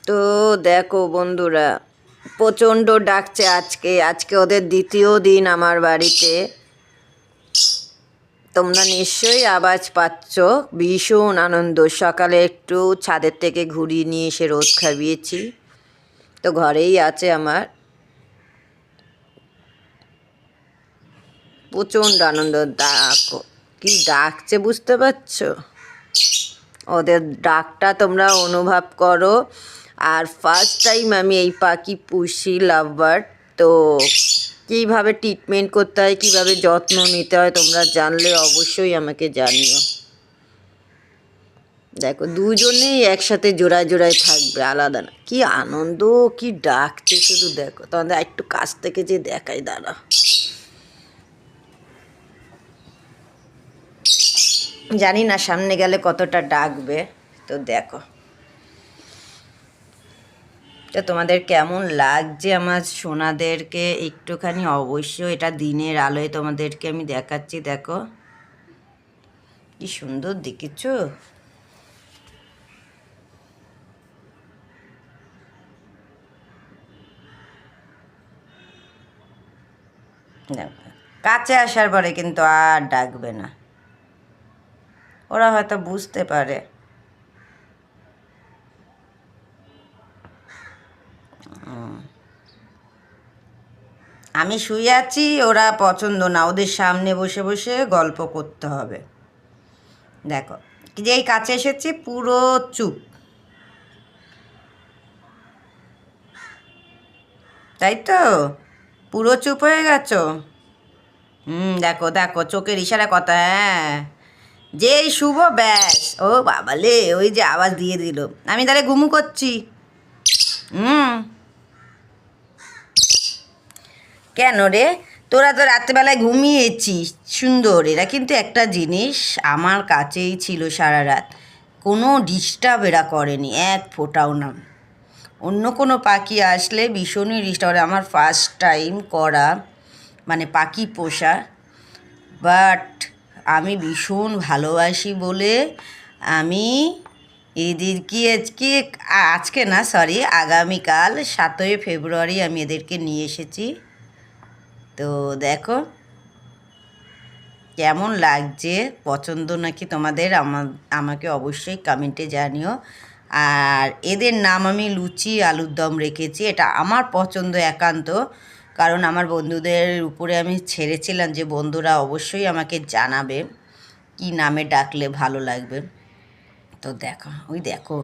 তো দেখো বন্ধুরা, প্রচণ্ড ডাকছে আজকে ওদের দ্বিতীয় দিন আমার বাড়িতে। তোমরা নিশ্চয়ই আওয়াজ পাচ্ছ। ভীষণ আনন্দ। সকালে একটু ছাদের থেকে ঘুরিয়ে নিয়ে এসে রোদ খাইয়েছি, তো ঘরেই আছে আমার। প্রচণ্ড আনন্দ। ডাকো, কি ডাকছে বুঝতে পারছো? ওদের ডাকটা তোমরা অনুভব করো। আর ফার্স্ট টাইম আমি এই পাখি পুষি, লাভ বার্ড। তো কীভাবে ট্রিটমেন্ট করতে হয়, কীভাবে যত্ন নিতে হয়, তোমরা জানলে অবশ্যই আমাকে জানিও। দেখো, দুজনেই একসাথে জোড়ায় জোড়ায় থাকবে, আলাদা না। কি আনন্দ, কি ডাকছে শুধু দেখো। তোমাদের একটু কাছ থেকে যে দেখাই, দাঁড়া। জানি না সামনে গেলে কতটা ডাকবে, তো দেখো। তো তোমাদের কেমন লাগছে আমার সোনাদেরকে একটুখানি অবশ্যই। এটা দিনের আলোয় তোমাদেরকে আমি দেখাচ্ছি, দেখো কি সুন্দর দেখেছো। কাছে আসার পরে কিন্তু আর ডাকবে না, ওরা হয়তো বুঝতে পারে। আমি শুয়ে আছি, ওরা পছন্দ না, ওদের সামনে বসে বসে গল্প করতে হবে। দেখো, যেই কাছে এসেছি পুরো চুপ, তাই তো? পুরো চুপ হয়ে গেছো। দেখো দেখো, চোখের ইশারা কথা। হ্যাঁ, যেই শুভ ব্যাস, ও বাবালে, ওই যে আওয়াজ দিয়ে দিল। আমি তাহলে ঘুমু করছি। হুম। কেন রে, তোরা তো রাত্রেবেলায় ঘুমিয়েছিস সুন্দর। এরা কিন্তু একটা জিনিস, আমার কাছেই ছিল সারা রাত, কোনো ডিস্টার্ব এরা করেনি এক ফোঁটাও না। অন্য কোনো পাখি আসলে ভীষণই ডিস্টার্ব করে। আমার ফার্স্ট টাইম করা মানে পাখি পোষা, বাট আমি ভীষণ ভালোবাসি বলে আমি এদেরকে আজকে না, সরি, আগামীকাল 7ই ফেব্রুয়ারি আমি এদেরকে নিয়ে এসেছি। তো দেখো কেমন লাগছে, পছন্দ নাকি তোমাদের আমাকে অবশ্যই কমেন্টে জানিও। আর এদের নাম আমি লুচি আলুর দম রেখেছি, এটা আমার পছন্দ একান্ত। কারণ আমার বন্ধুদের উপরে আমি ছেড়েছিলাম যে বন্ধুরা অবশ্যই আমাকে জানাবে কি নামে ডাকলে ভালো লাগবে। তো দেখো, ওই দেখো।